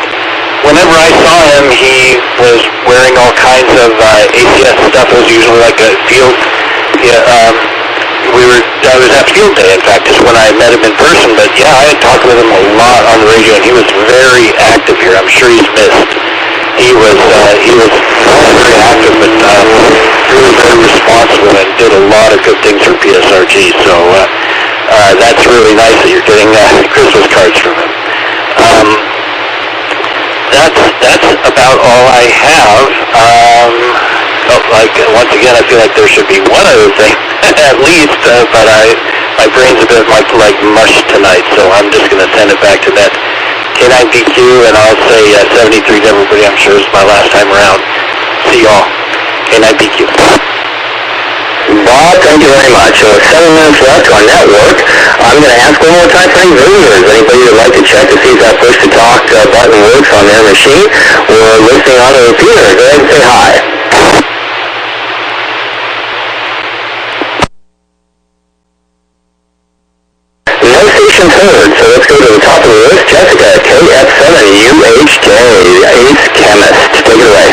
B: whenever I saw him, he was wearing all kinds of ACS stuff. It was usually like a field. I was at field day, in fact, is when I met him in person. But yeah, I had talked with him a lot on the radio, and he was very active here. I'm sure he's missed. He was very active, but really very responsible, and did a lot of good things for PSRG. So that's really nice that you're getting Christmas cards from him. That's about all I have. Once again, I feel like there should be one other thing at least, but my brain's a bit like mush tonight, so I'm just going to send it back to that K9PQ, and I'll say 73 to everybody. I'm sure it's my last time around. See y'all. K9PQ.
A: Bob, thank you very much. So 7 minutes left on network. I'm going to ask one more time for any visitors. Anybody who would like to check to see if that push to talk button works on their machine or listening on the repeater, go ahead and say hi. No stations heard, so let's go to the top of the list. Jessica, KF7UHJ, Ace Chemist. Take it away.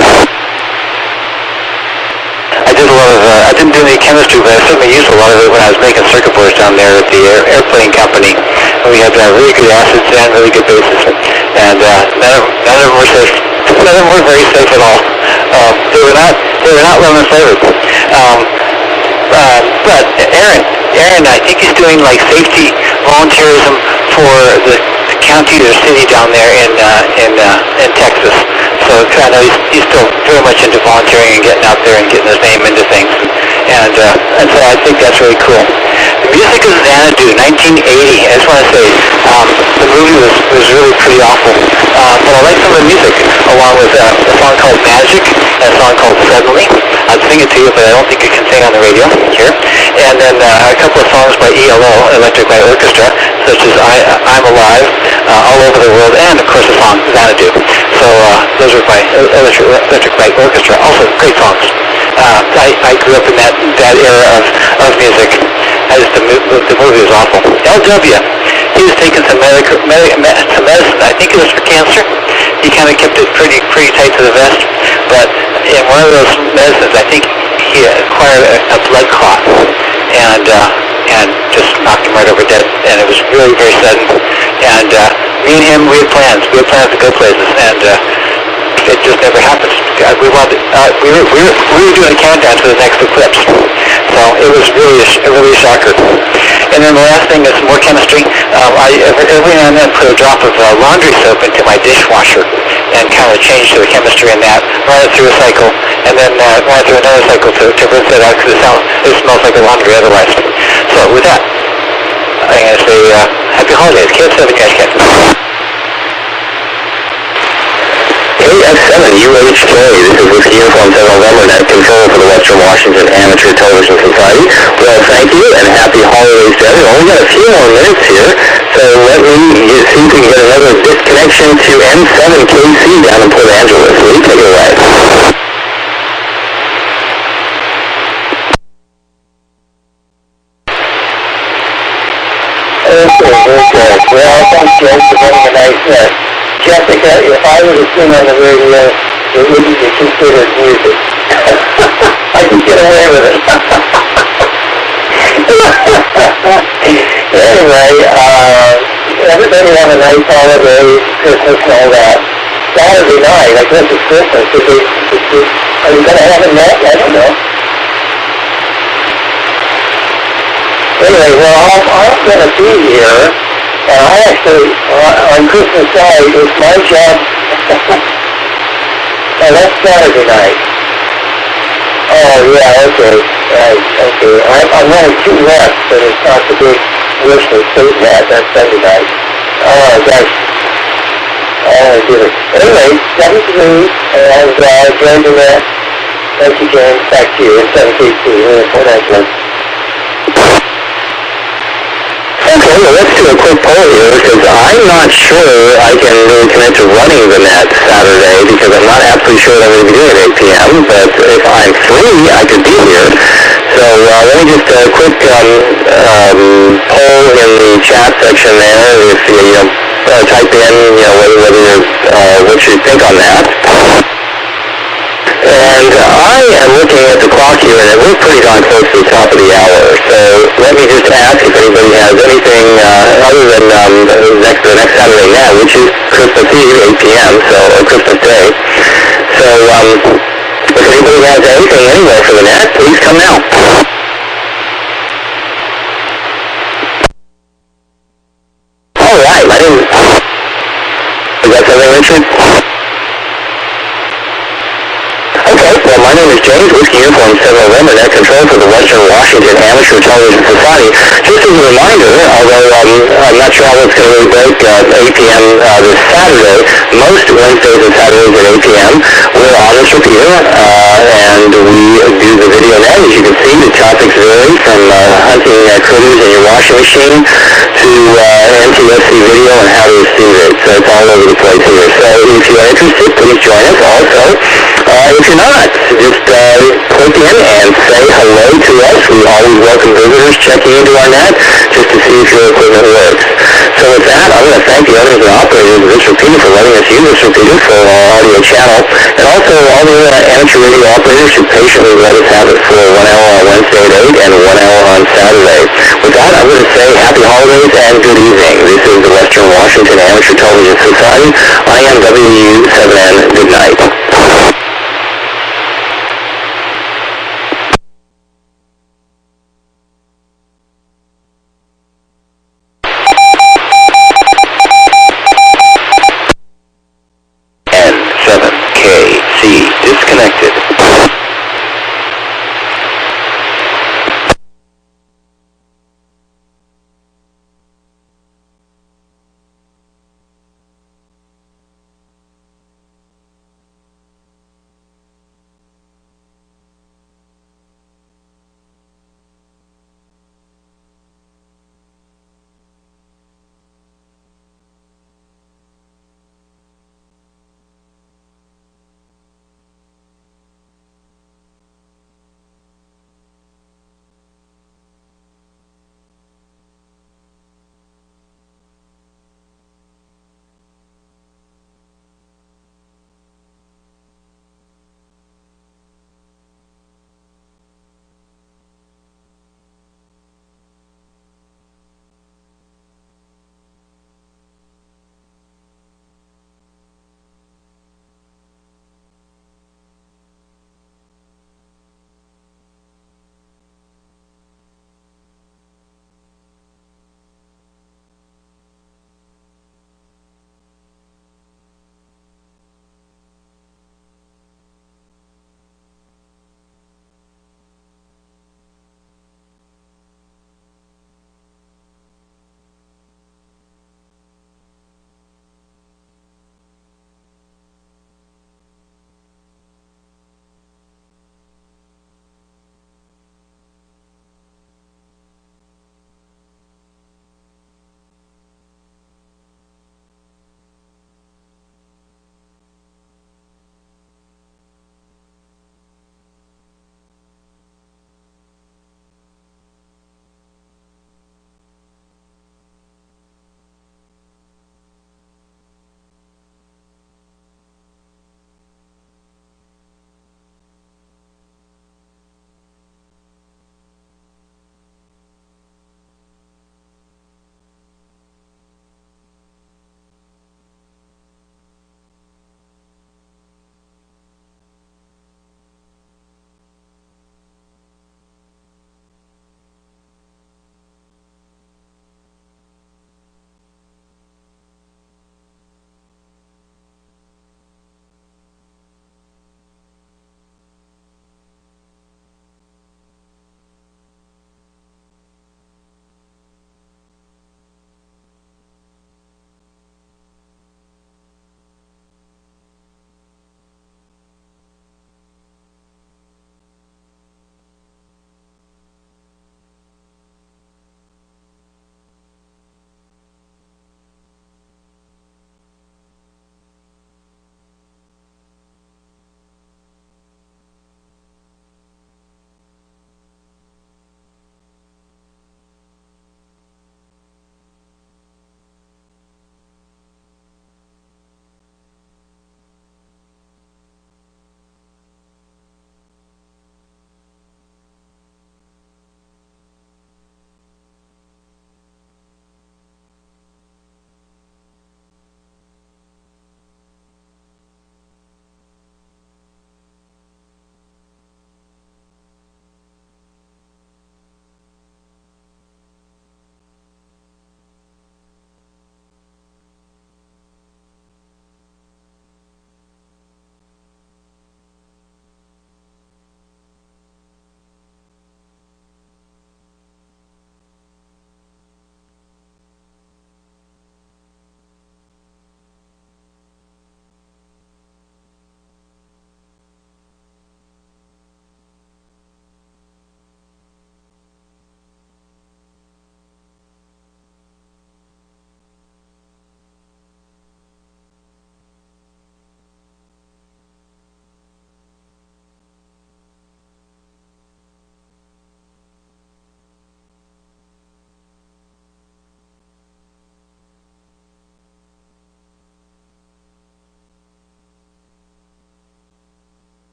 B: I didn't do any chemistry, but I certainly used a lot of it when I was making circuit boards down there at the airplane company. And we had really good acids and really good bases, and none of them were safe. None of them were very safe at all. They were not lemon flavored. But Aaron, I think he's doing like safety volunteerism for the county or city down there in Texas. So I know he's still very much into volunteering and getting out there and getting his name into things. And so I think that's really cool. The music is Xanadu, 1980. I just want to say the movie was really pretty awful. But I like some of the music, along with a song called Magic and a song called Suddenly. I'd sing it to you, but I don't think you can sing on the radio here. And then a couple of songs by ELO, Electric Light Orchestra, such as I'm Alive, All Over the World, and of course the song Xanadu. So those are by Electric Light Orchestra. Also great songs. I grew up in that era of music. The movie was awful. LW, he was taking some medicine. I think it was for cancer. He kind of kept it pretty tight to the vest. But in one of those medicines, I think he acquired a blood clot and just knocked him right over dead. And it was really very sudden. And me and him, we had plans. We had plans to go places, and it just never happened. We were doing a countdown to the next eclipse, so it was really a shocker. And then the last thing is more chemistry. I every now and then put a drop of laundry soap into my dishwasher and kind of change to the chemistry in that, run it through a cycle, and then run it through another cycle to rinse it out because it smells like a laundry otherwise. So with that, I'm going to say happy holidays, KF7UHJ.
A: KF7UHJ, this is Whiskey Uniform 7 November, Net Control for the Western Washington Amateur Television Society. Well, thank you, and happy holidays to everyone. We've got a few more minutes here, so let me see if we can get another disconnection to N7KC down in Port Angeles. Lee, take it away.
C: Okay. Well, thanks, James, for having a nice Jessica, if I were to sing on the radio, it wouldn't be considered music. I could get away with it. Anyway, everybody have a nice holiday, Christmas and all that. Saturday night, I guess it's Christmas. Are you going to have a net? I don't know. Anyway, well, I'm going to be here, and I actually, on Christmas night, it's my job. Oh, that's Saturday night. Oh, yeah, okay. Right, okay. I'm running 2 left, but it's not the big wish to state that. That's Sunday night. Oh, gosh. Oh, goodness. Anyway, that was me, and James in there. Thank you, James. Back to you. 7KT, Port Angeles.
A: Okay, well, let's do a quick poll here, because I'm not sure I can really commit to running the net Saturday, because I'm not absolutely sure what I'm going to be doing at 8 p.m., but if I'm free, I could be here. So let me just quick poll in the chat section there, if you type in, what you think on that. And I am looking at the clock here, and we're pretty darn close to the top of the hour. So let me just ask if anybody has anything other than the next Saturday night, which is Christmas Eve, 8 p.m., so Christmas Day. So if anybody has anything anywhere for the net, please come now. All right, my name is... Is that something, Richard? Okay, well, my name is James, Whiskey Uniform 7 November, Net Control for the Western Washington Amateur Television Society. Just as a reminder, although I'm not sure how it's going to really break 8 p.m. This Saturday, most Wednesdays and Saturdays at 8 p.m., we're on this repeater, and we do the video net. As you can see, the topics vary from hunting critters in your washing machine to NTSC video and how to receive it. So it's all over the place here. So if you are interested, please join us. Also, if you're not, just click in and say hello to us. We always welcome visitors checking into our net just to see if your equipment works. So with that, I'm going to thank the owners and operators of this repeater for letting us use this repeater for our audio channel, and also all the amateur radio operators who patiently let us have it for 1 hour on Wednesday at 8 and 1 hour on Saturday. With that, I'm going to say happy holidays and good evening. This is the Western Washington Amateur Television Society. I am WW7N. Good night.